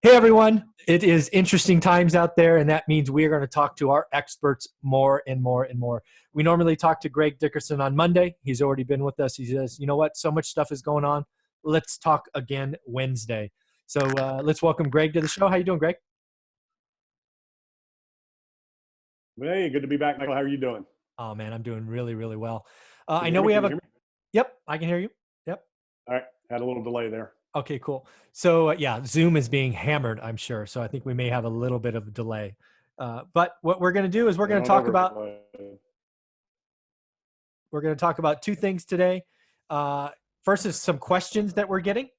Hey everyone, it is interesting times out there, and that means we are going to talk to our experts more and more and more. We normally talk to Greg Dickerson on Monday. He's already been with us. He says, you know what, so much stuff is going on. Let's talk again Wednesday. So let's welcome Greg to the show. How you doing, Greg? Hey, good to be back, Michael. How are you doing? Oh man, I'm doing really, really well. Can I you hear know me? we Can have you a, hear me? yep, I can hear you. Yep. All right. Had a little delay there. Okay, cool. So yeah, Zoom is being hammered, I'm sure. So I think we may have a little bit of a delay. But what we're going to do is They don't overlay. we're going to talk about two things today. First is some questions that we're getting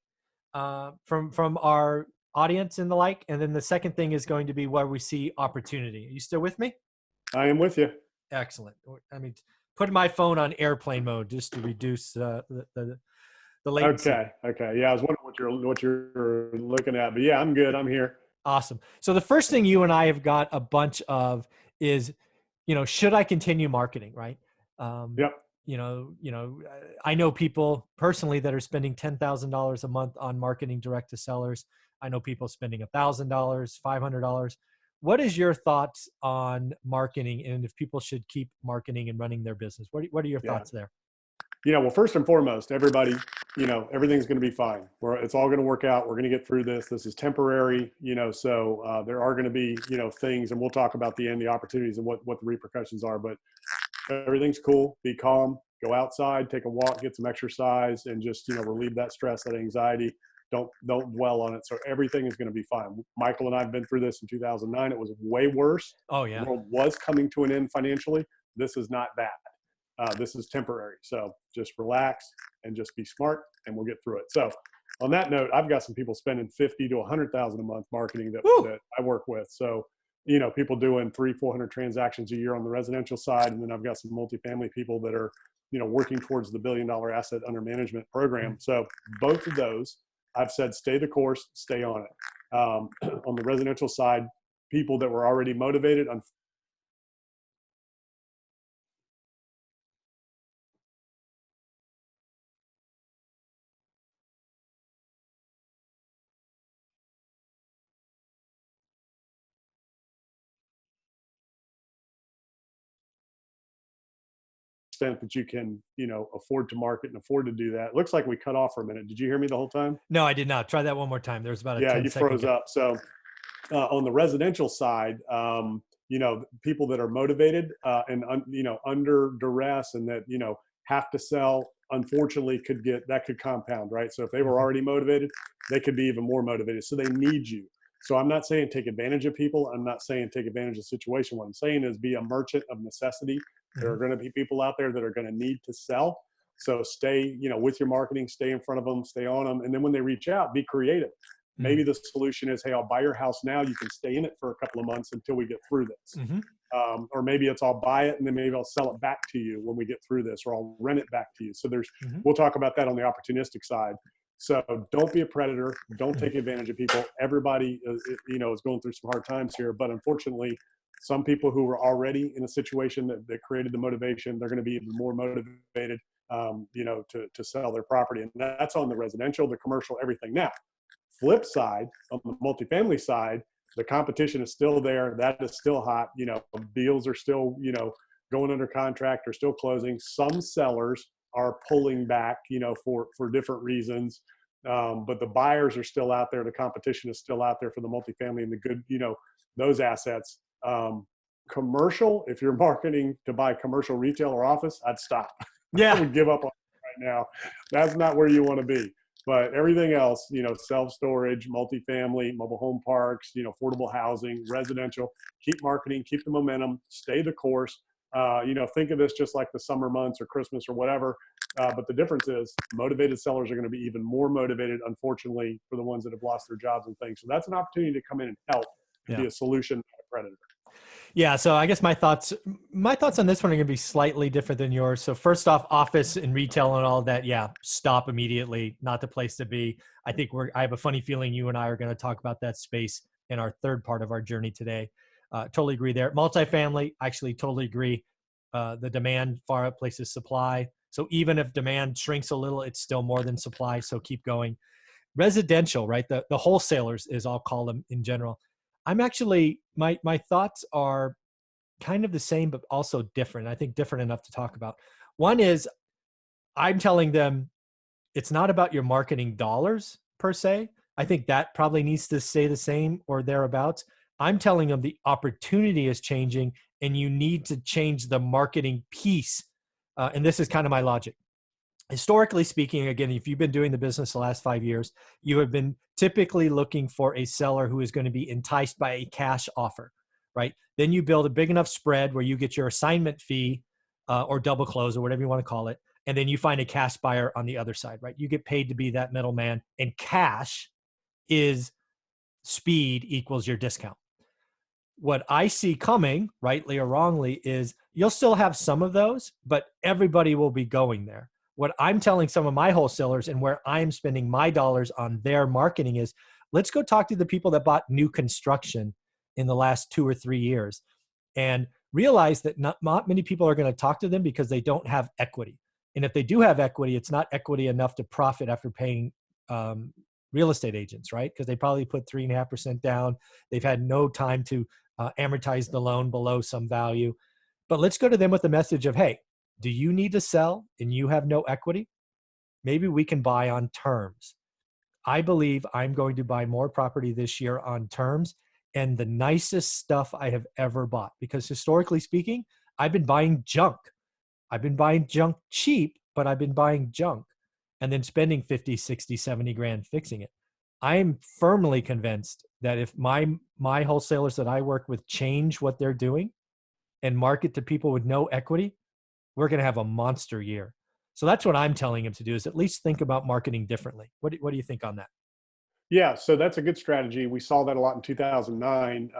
from our audience and the like, and then the second thing is going to be where we see opportunity. Are you still with me? I am with you. Excellent. I mean, putting my phone on airplane mode just to reduce the latency. Okay. Okay. Yeah, I was wondering what you're looking at, but yeah, I'm good. I'm here. Awesome. So the first thing you and I have got a bunch of is, should I continue marketing, right? Um, Yep. I know people personally that are spending $10,000 a month on marketing direct to sellers. I know people spending $1,000, $500. What is your thoughts on marketing, and if people should keep marketing and running their business? What are your Yeah. thoughts there? Well, first and foremost, everybody, everything's going to be fine. It's all going to work out. We're going to get through this. This is temporary, so there are going to be, things, and we'll talk about the opportunities and what the repercussions are, but everything's cool. Be calm, go outside, take a walk, get some exercise, and just, relieve that stress, that anxiety. Don't dwell on it. So everything is going to be fine. Michael and I have been through this in 2009. It was way worse. Oh The yeah. world was coming to an end financially. This is not that. This is temporary. So just relax and just be smart, and we'll get through it. So on that note, I've got some people spending 50 to 100,000 a month marketing that I work with. So, people doing 300-400 transactions a year on the residential side. And then I've got some multifamily people that are, working towards the $1 billion asset under management program. So both of those, I've said, stay the course, stay on it. On the residential side, people that were already motivated, extent that you can, afford to market and afford to do that. It looks like we cut off for a minute. Did you hear me the whole time? No, I did not. Try that one more time. There's about a Yeah, 10 you second froze gap. up. So on the residential side, people that are motivated and under duress and that have to sell, unfortunately, could compound, right? So if they were already motivated, they could be even more motivated. So they need you. So I'm not saying take advantage of people. I'm not saying take advantage of the situation. What I'm saying is be a merchant of necessity. There are going to be people out there that are going to need to sell. So stay, with your marketing, stay in front of them, stay on them. And then when they reach out, be creative. Maybe the solution is, hey, I'll buy your house now. You can stay in it for a couple of months until we get through this. Mm-hmm. Or maybe it's I'll buy it and then maybe I'll sell it back to you when we get through this, or I'll rent it back to you. So we'll talk about that on the opportunistic side. So don't be a predator. Don't take advantage of people. Everybody is going through some hard times here, but unfortunately, some people who were already in a situation that created the motivation, they're going to be even more motivated, to sell their property. And that's on the residential, the commercial, everything. Now, flip side, on the multifamily side, the competition is still there. That is still hot. Deals are still, going under contract or still closing. Some sellers are pulling back, for different reasons. But the buyers are still out there. The competition is still out there for the multifamily and the good, those assets. Commercial, if you're marketing to buy commercial, retail, or office, I'd stop. Yeah. I would give up on it right now. That's not where you want to be. But everything else, self-storage, multifamily, mobile home parks, affordable housing, residential, keep marketing, keep the momentum, stay the course. Think of this just like the summer months or Christmas or whatever. But the difference is motivated sellers are going to be even more motivated, unfortunately, for the ones that have lost their jobs and things. So that's an opportunity to come in and help and be a solution, not a predator. Yeah. So I guess my thoughts on this one are going to be slightly different than yours. So first off, office and retail and all that. Yeah. Stop immediately. Not the place to be. I think I have a funny feeling you and I are going to talk about that space in our third part of our journey today. Totally agree there. Multifamily, actually totally agree. The demand far outpaces supply. So even if demand shrinks a little, it's still more than supply. So keep going. residential, right? The wholesalers, is I'll call them in general. I'm actually, my thoughts are kind of the same, but also different. I think different enough to talk about. One is, I'm telling them it's not about your marketing dollars per se. I think that probably needs to stay the same or thereabouts. I'm telling them the opportunity is changing and you need to change the marketing piece. And this is kind of my logic. Historically speaking, again, if you've been doing the business the last 5 years, you have been typically looking for a seller who is going to be enticed by a cash offer, right? Then you build a big enough spread where you get your assignment fee or double close or whatever you want to call it. And then you find a cash buyer on the other side, right? You get paid to be that middleman, and cash is speed equals your discount. What I see coming, rightly or wrongly, is you'll still have some of those, but everybody will be going there. What I'm telling some of my wholesalers and where I'm spending my dollars on their marketing is, let's go talk to the people that bought new construction in the last 2 or 3 years and realize that not many people are going to talk to them because they don't have equity. And if they do have equity, it's not equity enough to profit after paying real estate agents, right? Because they probably put 3.5% down. They've had no time to amortize the loan below some value. But let's go to them with the message of, hey, do you need to sell and you have no equity? Maybe we can buy on terms. I believe I'm going to buy more property this year on terms, and the nicest stuff I have ever bought. Because historically speaking, I've been buying junk. I've been buying junk cheap, but I've been buying junk and then spending 50, 60, 70 grand fixing it. I'm firmly convinced that if my wholesalers that I work with change what they're doing and market to people with no equity, we're going to have a monster year. So that's what I'm telling them to do, is at least think about marketing differently. What do you think on that? Yeah, so that's a good strategy. We saw that a lot in 2009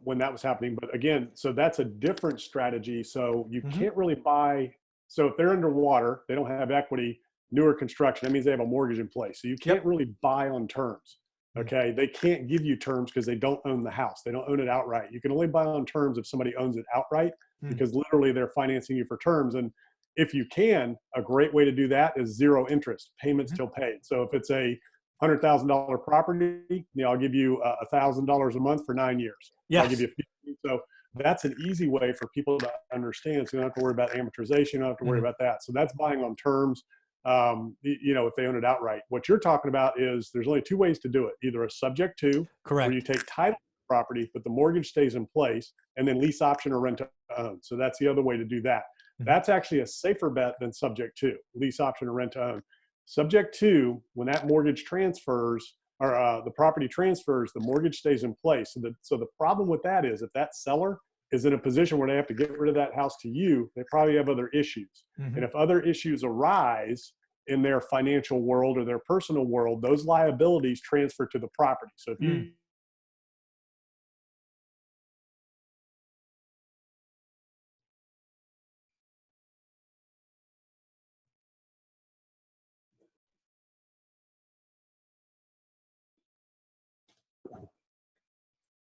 when that was happening. But again, so that's a different strategy. So you can't really buy. So if they're underwater, they don't have equity, newer construction, that means they have a mortgage in place. So you can't really buy on terms. Okay. They can't give you terms because they don't own the house. They don't own it outright. You can only buy on terms if somebody owns it outright, because literally they're financing you for terms. And if you can, a great way to do that is zero interest, payments till paid. So if it's a $100,000 property, I'll give you $1,000 a month for 9 years. Yes. I'll give you 50. So that's an easy way for people to understand. So you don't have to worry about amortization. You don't have to worry about that. So that's buying on terms. If they own it outright. What you're talking about is there's only 2 ways to do it: either a subject to, correct, where you take title to the property, but the mortgage stays in place, and then lease option or rent to own. So that's the other way to do that. That's actually a safer bet than subject to, lease option or rent to own. Subject to, when that mortgage transfers or the property transfers, the mortgage stays in place. So the problem with that is, if that seller is in a position where they have to get rid of that house to you, they probably have other issues. And if other issues arise in their financial world or their personal world, those liabilities transfer to the property. So if you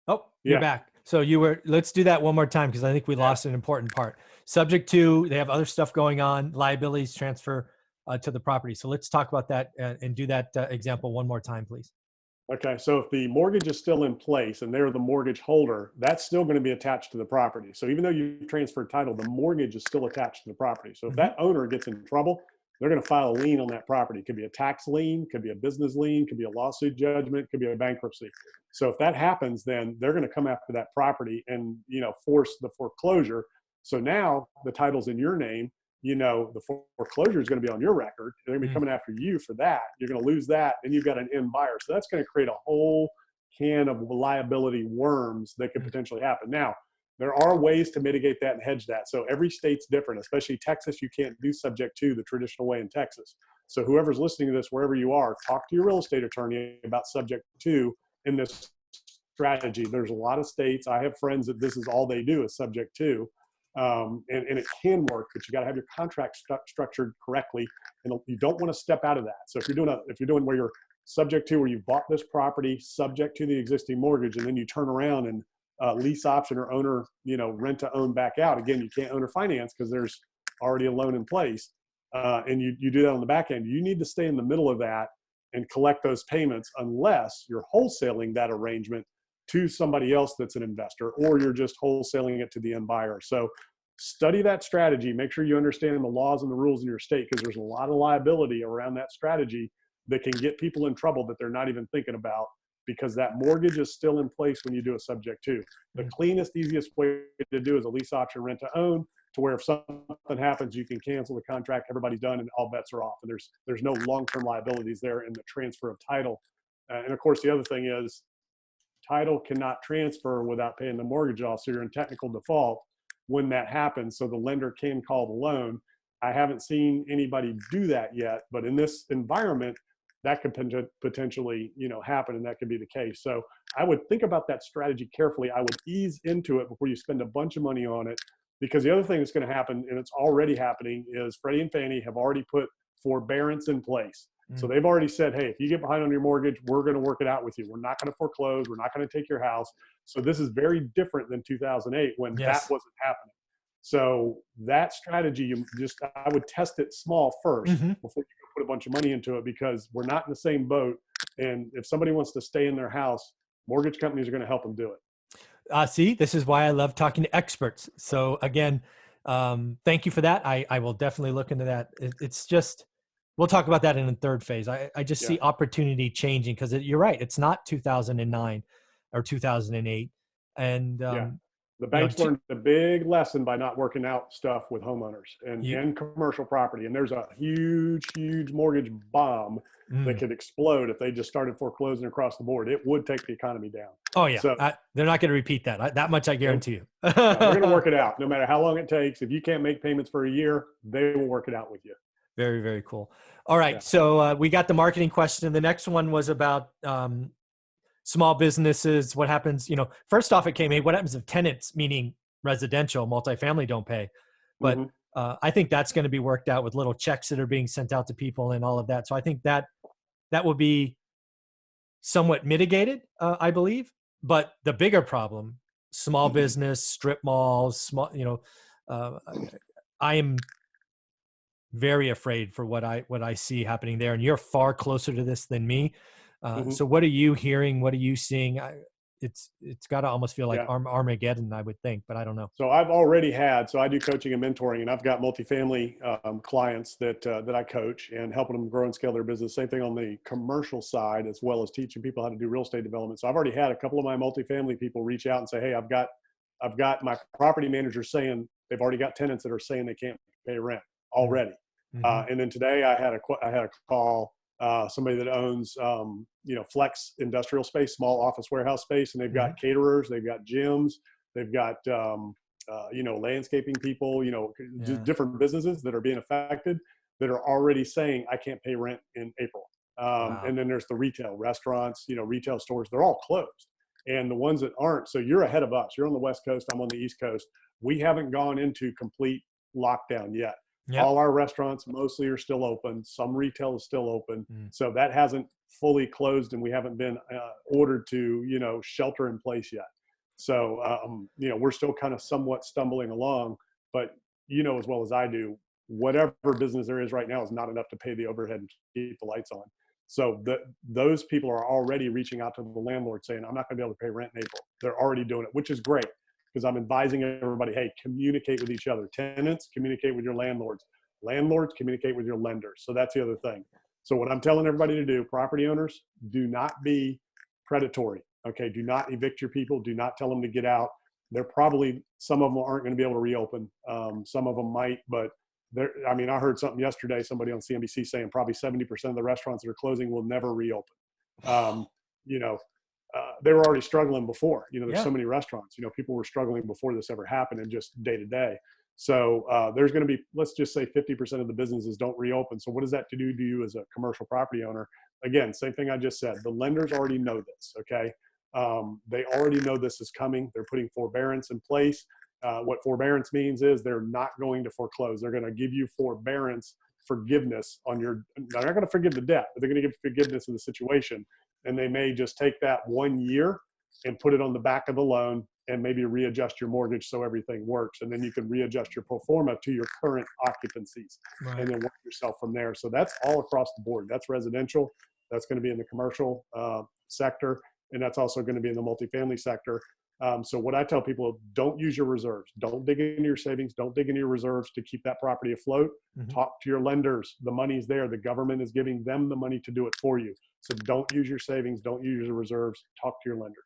Oh, you're back. So let's do that one more time, because I think we lost an important part. Subject to, they have other stuff going on, liabilities transfer to the property. So let's talk about that and do that example one more time, please. Okay, so if the mortgage is still in place and they're the mortgage holder, that's still going to be attached to the property. So even though you transferred title, the mortgage is still attached to the property. So if that owner gets in trouble, they're going to file a lien on that property. It could be a tax lien, could be a business lien, could be a lawsuit judgment, could be a bankruptcy. So if that happens, then they're going to come after that property and force the foreclosure. So now the title's in your name. The foreclosure is going to be on your record. They're going to be coming after you for that. You're going to lose that, and you've got an end buyer. So that's going to create a whole can of liability worms that could potentially happen. Now, there are ways to mitigate that and hedge that. So every state's different, especially Texas. You can't do subject to the traditional way in Texas. So whoever's listening to this, wherever you are, talk to your real estate attorney about subject to in this strategy. There's a lot of states. I have friends that this is all they do is subject to. And it can work, but you got to have your contract structured correctly, and you don't want to step out of that. So if you're doing where you're subject to, where you bought this property subject to the existing mortgage, and then you turn around and lease option or owner, rent to own back out. Again, you can't owner finance because there's already a loan in place, and you do that on the back end. You need to stay in the middle of that and collect those payments unless you're wholesaling that arrangement to somebody else that's an investor, or you're just wholesaling it to the end buyer. So study that strategy. Make sure you understand the laws and the rules in your state, because there's a lot of liability around that strategy that can get people in trouble that they're not even thinking about, because that mortgage is still in place when you do a subject to. The cleanest, easiest way to do is a lease option rent to own, to where if something happens, you can cancel the contract, everybody's done, and all bets are off. And there's no long-term liabilities there in the transfer of title. And of course, the other thing is title cannot transfer without paying the mortgage off. So you're in technical default when that happens. So the lender can call the loan. I haven't seen anybody do that yet, but in this environment, that could potentially, happen, and that could be the case. So I would think about that strategy carefully. I would ease into it before you spend a bunch of money on it, because the other thing that's going to happen, and it's already happening, is Freddie and Fannie have already put forbearance in place. So they've already said, hey, if you get behind on your mortgage, we're going to work it out with you. We're not going to foreclose. We're not going to take your house. So this is very different than 2008 when that wasn't happening. So that strategy, I would test it small first before you put a bunch of money into it, because we're not in the same boat. And if somebody wants to stay in their house, mortgage companies are going to help them do it. See, this is why I love talking to experts. So again, thank you for that. I will definitely look into that. It's just, we'll talk about that in the third phase. I just see opportunity changing, because you're right. It's not 2009 or 2008. And the banks learned a big lesson by not working out stuff with homeowners and commercial property. And there's a huge, huge mortgage bomb that could explode if they just started foreclosing across the board. It would take the economy down. Oh yeah. So, they're not going to repeat that. That much I guarantee you. No, they're going to work it out no matter how long it takes. If you can't make payments for a year, they will work it out with you. Very, very cool. All right. Yeah. So we got the marketing question. The next one was about small businesses. What happens, first off, it came, hey, what happens if tenants, meaning residential, multifamily, don't pay? But I think that's going to be worked out with little checks that are being sent out to people and all of that. So I think that will be somewhat mitigated, I believe. But the bigger problem, small business, strip malls, small, I am very afraid for what I see happening there. And you're far closer to this than me. So what are you hearing? What are you seeing? It's got to almost feel like Armageddon, I would think, but I don't know. So I've already so I do coaching and mentoring, and I've got multifamily clients that I coach and helping them grow and scale their business. Same thing on the commercial side, as well as teaching people how to do real estate development. So I've already had a couple of my multifamily people reach out and say, hey, I've got my property manager saying they've already got tenants that are saying they can't pay rent already. And then today I had a call, somebody that owns, flex industrial space, small office warehouse space, and they've got caterers, they've got gyms, they've got, landscaping people, just different businesses that are being affected that are already saying, I can't pay rent in April. And then there's the retail restaurants, retail stores, they're all closed. And the ones that aren't, so you're ahead of us. You're on the West Coast, I'm on the East Coast. We haven't gone into complete lockdown yet. Yep. All our restaurants mostly are still open. Some retail is still open. So that hasn't fully closed, and we haven't been ordered to, shelter in place yet. So, we're still kind of somewhat stumbling along, but as well as I do, whatever business there is right now is not enough to pay the overhead and keep the lights on. So those people are already reaching out to the landlord saying, I'm not going to be able to pay rent in April. They're already doing it, which is great, because I'm advising everybody, hey, communicate with each other. Tenants, communicate with your landlords. Landlords, communicate with your lenders. So that's the other thing. So what I'm telling everybody to do, property owners, do not be predatory. Okay, do not evict your people. Do not tell them to get out. Some of them aren't going to be able to reopen. Some of them might, but I heard something yesterday, somebody on CNBC saying probably 70% of the restaurants that are closing will never reopen. They were already struggling before. There's so many restaurants. People were struggling before this ever happened, and just day to day. So there's going to be, let's just say 50% of the businesses don't reopen. So what does that do to you as a commercial property owner? Again, same thing I just said. The lenders already know this, okay? They already know this is coming. They're putting forbearance in place. What forbearance means is they're not going to foreclose. They're going to give you forgiveness on they're not going to forgive the debt, but they're going to give forgiveness of the situation. And they may just take that 1 year and put it on the back of the loan and maybe readjust your mortgage so everything works. And then you can readjust your pro forma to your current occupancies and then work yourself from there. So that's all across the board. That's residential. That's going to be in the commercial sector, and that's also going to be in the multifamily sector. So what I tell people, don't use your reserves. Don't dig into your savings. Don't dig into your reserves to keep that property afloat. Talk to your lenders. The money's there. The government is giving them the money to do it for you. So don't use your savings. Don't use your reserves. Talk to your lenders.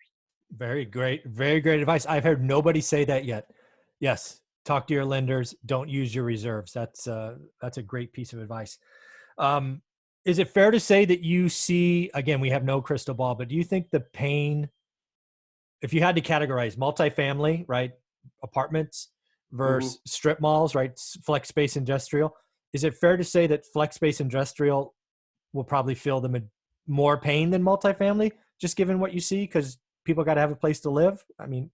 Very great. Very great advice. I've heard nobody say that yet. Yes. Talk to your lenders. Don't use your reserves. That's a great piece of advice. Is it fair to say that you see, again, we have no crystal ball, but do you think the pain, if you had to categorize multifamily, right, apartments versus strip malls, right, flex space industrial, is it fair to say that flex space industrial will probably feel the more pain than multifamily, just given what you see, because people got to have a place to live? I mean,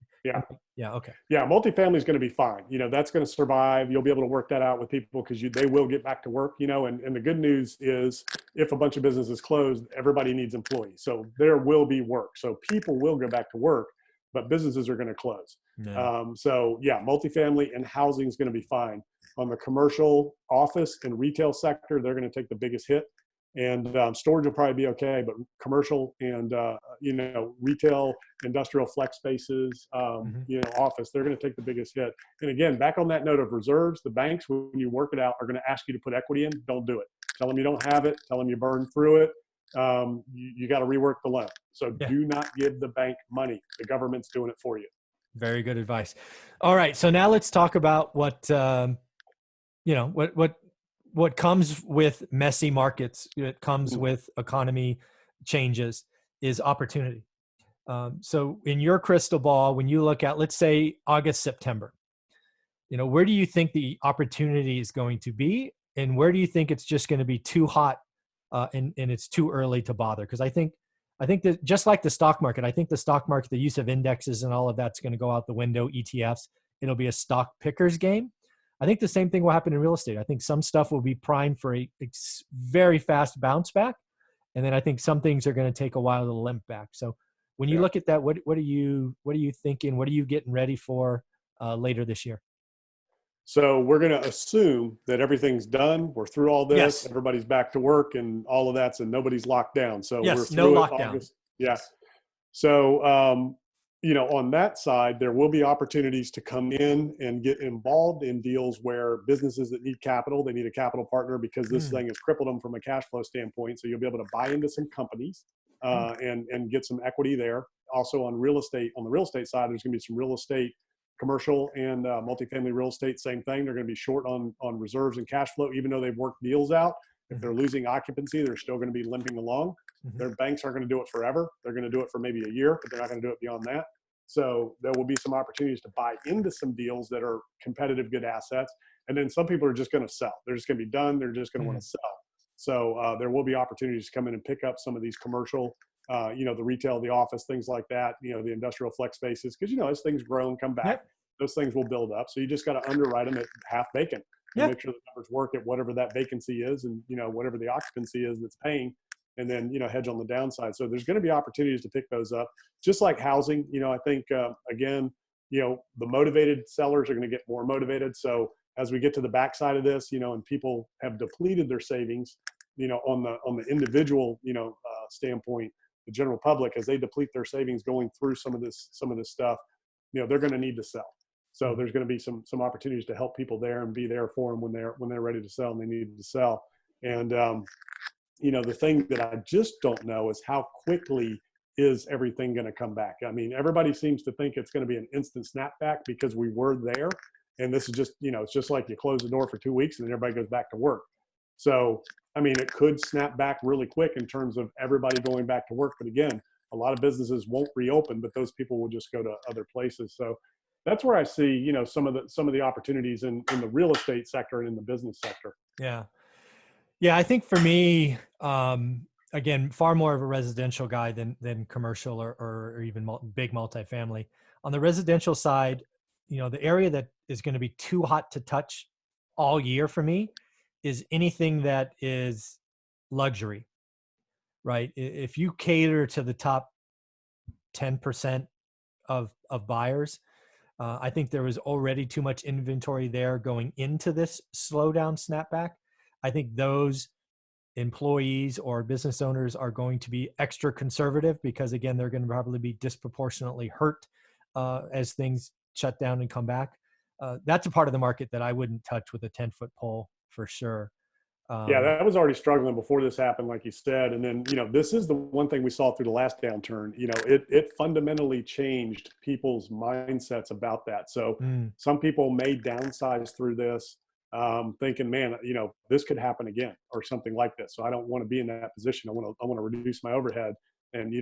yeah, okay. Yeah, multifamily is going to be fine. That's going to survive. You'll be able to work that out with people because they will get back to work, and the good news is if a bunch of businesses close, everybody needs employees. So there will be work. So people will go back to work, but businesses are going to close. Yeah. So yeah, multifamily and housing is going to be fine. On the commercial, office, and retail sector, they're going to take the biggest hit. And storage will probably be okay, but commercial and retail, industrial flex spaces, office, they're going to take the biggest hit. And again, back on that note of reserves, the banks, when you work it out, are going to ask you to put equity in. Don't do it. Tell them you don't have it. Tell them you burn through it. You got to rework the loan. So do not give the bank money. The government's doing it for you. Very good advice. All right, so now let's talk about what what comes with messy markets. It comes with economy changes is opportunity. So in your crystal ball, when you look at, let's say, August, September, where do you think the opportunity is going to be? And where do you think it's just going to be too hot and it's too early to bother? Because I think that just like the stock market, I think the stock market, the use of indexes and all of that's going to go out the window, ETFs. It'll be a stock picker's game. I think the same thing will happen in real estate. I think some stuff will be primed for a very fast bounce back. And then I think some things are going to take a while to limp back. So when you look at that, what are you thinking? What are you getting ready for later this year? So we're going to assume that everything's done. We're through all this. Everybody's back to work and all of that. So nobody's locked down. So we're through no lockdown. August. Yeah. So, on that side, there will be opportunities to come in and get involved in deals where businesses that need capital, they need a capital partner because this thing has crippled them from a cash flow standpoint. So you'll be able to buy into some companies and get some equity there. Also on real estate, on the real estate side, there's going to be some real estate, commercial and multifamily real estate, same thing. They're going to be short on reserves and cash flow, even though they've worked deals out. If they're losing occupancy, they're still going to be limping along. Their banks aren't going to do it forever. They're going to do it for maybe a year, but they're not going to do it beyond that. So there will be some opportunities to buy into some deals that are competitive, good assets. And then some people are just going to sell. They're just going to be done. They're just going to want to sell. So there will be opportunities to come in and pick up some of these commercial, the retail, the office, things like that, the industrial flex spaces. Because, as things grow and come back, those things will build up. So you just got to underwrite them at half vacant. Make sure the numbers work at whatever that vacancy is and, whatever the occupancy is that's paying, and then, hedge on the downside. So there's going to be opportunities to pick those up. Just like housing, I think, again, the motivated sellers are going to get more motivated. So as we get to the backside of this, and people have depleted their savings, on the individual, standpoint, the general public, as they deplete their savings going through some of this stuff, they're going to need to sell. So there's going to be some opportunities to help people there and be there for them when they're ready to sell and they need to sell. And, the thing that I just don't know is how quickly is everything going to come back. I mean, everybody seems to think it's going to be an instant snapback because we were there. And this is just, it's just like you close the door for 2 weeks and then everybody goes back to work. So, I mean, it could snap back really quick in terms of everybody going back to work. But again, a lot of businesses won't reopen, but those people will just go to other places. So that's where I see, some of the opportunities in the real estate sector and in the business sector. Yeah, I think for me, again, far more of a residential guy than commercial or even big multifamily. On the residential side, the area that is going to be too hot to touch all year for me is anything that is luxury, right? If you cater to the top 10% of buyers, I think there was already too much inventory there going into this slowdown snapback. I think those employees or business owners are going to be extra conservative because, again, they're going to probably be disproportionately hurt as things shut down and come back. That's a part of the market that I wouldn't touch with a 10-foot pole for sure. Yeah, that was already struggling before this happened, like you said. And then, this is the one thing we saw through the last downturn. It fundamentally changed people's mindsets about that. So some people may downsize through this, thinking, man, this could happen again or something like this. So I don't want to be in that position. I want to reduce my overhead and,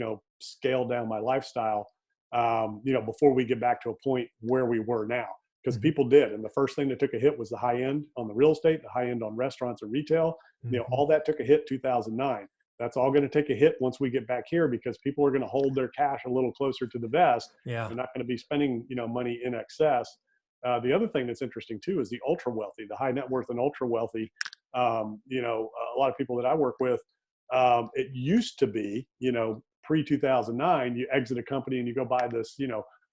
scale down my lifestyle, before we get back to a point where we were now. Because people did. And the first thing that took a hit was the high end on the real estate, the high end on restaurants and retail. All that took a hit 2009. That's all going to take a hit once we get back here because people are going to hold their cash a little closer to the vest. Yeah. They're not going to be spending, money in excess. The other thing that's interesting too is the ultra wealthy, the high net worth and ultra wealthy. A lot of people that I work with, it used to be, pre-2009, you exit a company and you go buy this,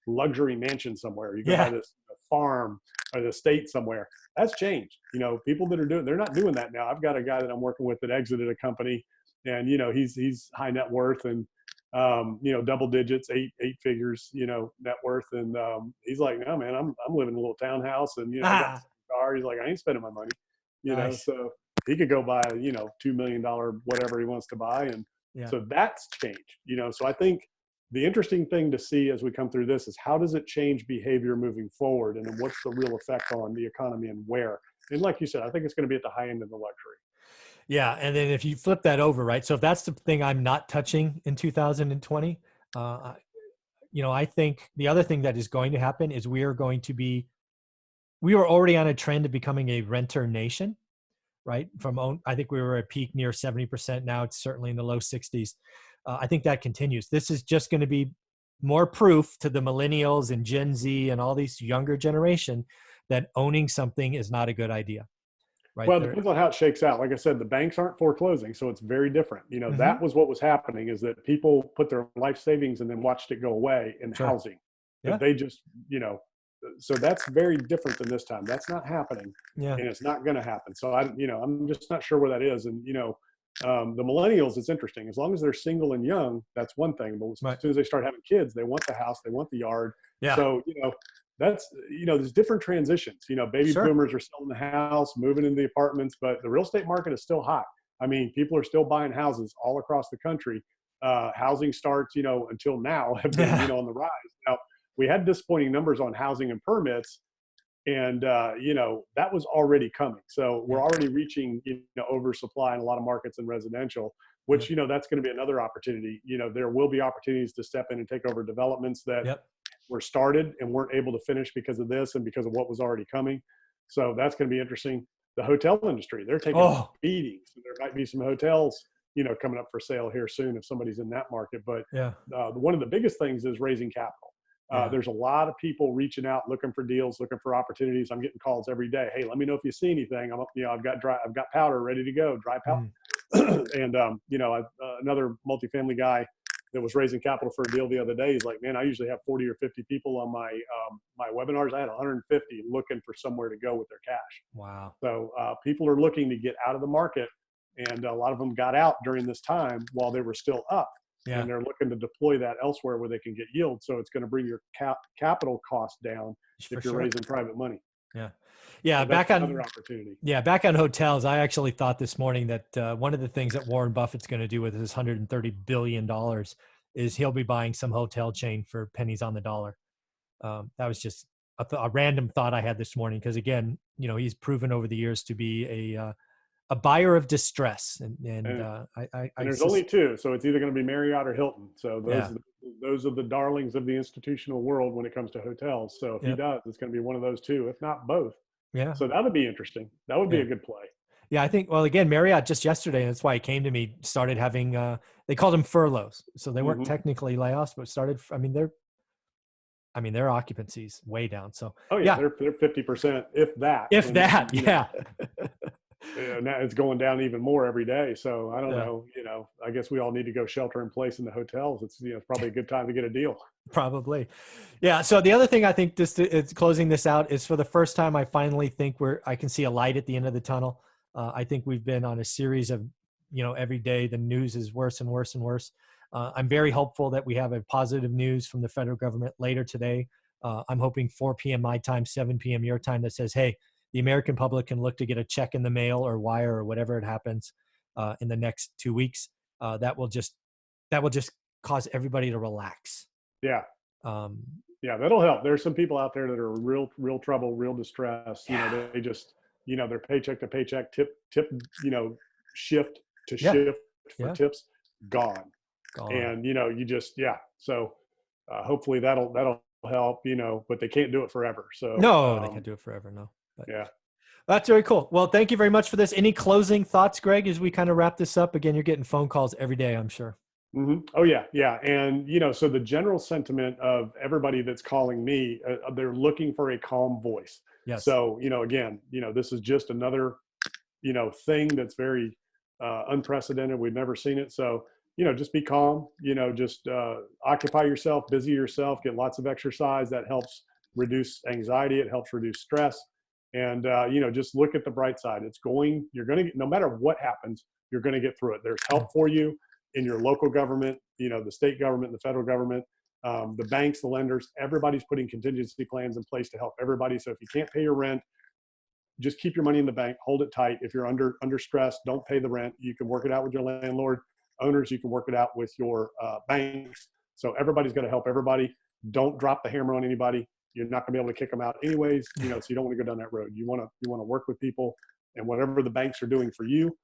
luxury mansion somewhere. You go buy this farm or the estate somewhere. That's changed. People that are they're not doing that now. I've got a guy that I'm working with that exited a company and, he's high net worth and, double digits, eight figures, net worth. And he's like, no, man, I'm living in a little townhouse and, I got a car. He's like, I ain't spending my money, Nice. so he could go buy, $2 million, whatever he wants to buy. And so that's changed, so I think the interesting thing to see as we come through this is how does it change behavior moving forward? And then what's the real effect on the economy and where? And like you said, I think it's going to be at the high end of the luxury. Yeah. And then if you flip that over, right? So if that's the thing I'm not touching in 2020, I think the other thing that is going to happen is we are already on a trend of becoming a renter nation, right? I think we were at peak near 70%. Now it's certainly in the low 60s. I think that continues. This is just going to be more proof to the millennials and Gen Z and all these younger generation that owning something is not a good idea. Right. Well, it depends on how it shakes out. Like I said, the banks aren't foreclosing, so it's very different. That was what was happening is that people put their life savings and then watched it go away in housing. Yeah. They just, so that's very different than this time. That's not happening. Yeah. And it's not going to happen. So I'm just not sure where that is. And, the millennials, it's interesting. As long as they're single and young, that's one thing. But as soon as they start having kids, they want the house, they want the yard. Yeah. So, that's, there's different transitions. Baby boomers are selling the house, moving into the apartments, but the real estate market is still hot. I mean, people are still buying houses all across the country. Housing starts, until now have been, on the rise. Now, we had disappointing numbers on housing and permits. And, that was already coming. So we're already reaching, oversupply in a lot of markets in residential, which, that's going to be another opportunity. There will be opportunities to step in and take over developments that were started and weren't able to finish because of this and because of what was already coming. So that's going to be interesting. The hotel industry, they're taking beatings. So there might be some hotels, coming up for sale here soon if somebody's in that market. But one of the biggest things is raising capital. There's a lot of people reaching out, looking for deals, looking for opportunities. I'm getting calls every day. Hey, let me know if you see anything. I've got powder ready to go, dry powder. And another multifamily guy that was raising capital for a deal the other day. He's like, man, I usually have 40 or 50 people on my my webinars. I had 150 looking for somewhere to go with their cash. Wow. So people are looking to get out of the market, and a lot of them got out during this time while they were still up. And they're looking to deploy that elsewhere where they can get yield. So it's going to bring your capital cost down if you're raising private money. Yeah. So back on another opportunity. Yeah. Back on hotels. I actually thought this morning that one of the things that Warren Buffett's going to do with his $130 billion is he'll be buying some hotel chain for pennies on the dollar. That was just a random thought I had this morning. Cause again, he's proven over the years to be a buyer of distress. And there's only two. So it's either going to be Marriott or Hilton. So those are the darlings of the institutional world when it comes to hotels. So if he does, it's going to be one of those two, if not both. Yeah. So that would be interesting. That would be a good play. Yeah. I think, well, again, Marriott just yesterday, and that's why it came to me, started having, they called them furloughs. So they weren't technically layoffs, but their occupancy's way down. So they're 50%, if that. Now it's going down even more every day. So I don't know, I guess we all need to go shelter in place in the hotels. It's, it's probably a good time to get a deal. Probably. Yeah. So the other thing I think it's closing this out is for the first time, I finally think I can see a light at the end of the tunnel. I think we've been on a series of every day the news is worse and worse and worse. I'm very hopeful that we have a positive news from the federal government later today. I'm hoping 4 p.m. my time, 7 p.m. your time, that says, hey, the American public can look to get a check in the mail or wire or whatever it happens in the next 2 weeks. That will just cause everybody to relax. Yeah. Yeah, that'll help. There's some people out there that are real trouble, real distress. They just, they're paycheck to paycheck, tip, shift to shift for tips, gone. And, you just, So hopefully that'll help, but they can't do it forever. So no, they can't do it forever. No. But yeah. That's very cool. Well, thank you very much for this. Any closing thoughts, Greg, as we kind of wrap this up? Again, you're getting phone calls every day, I'm sure. Mm-hmm. Oh yeah. Yeah. And, so the general sentiment of everybody that's calling me, they're looking for a calm voice. Yes. So, again, this is just another, thing that's very unprecedented. We've never seen it. So, just be calm, just occupy yourself, busy yourself, get lots of exercise. That helps reduce anxiety. It helps reduce stress. And, just look at the bright side. You're going to get, no matter what happens, you're going to get through it. There's help for you in your local government, the state government, the federal government, the banks, the lenders, everybody's putting contingency plans in place to help everybody. So if you can't pay your rent, just keep your money in the bank, hold it tight. If you're under stress, don't pay the rent. You can work it out with your landlord. Owners, you can work it out with your banks. So everybody's going to help everybody. Don't drop the hammer on anybody. You're not going to be able to kick them out anyways, so you don't want to go down that road. You want to work with people, and whatever the banks are doing for you,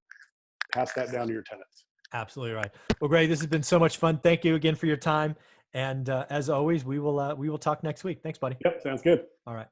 pass that down to your tenants. Absolutely right. Well, Greg, this has been so much fun. Thank you again for your time. And as always, we will talk next week. Thanks, buddy. Yep. Sounds good. All right.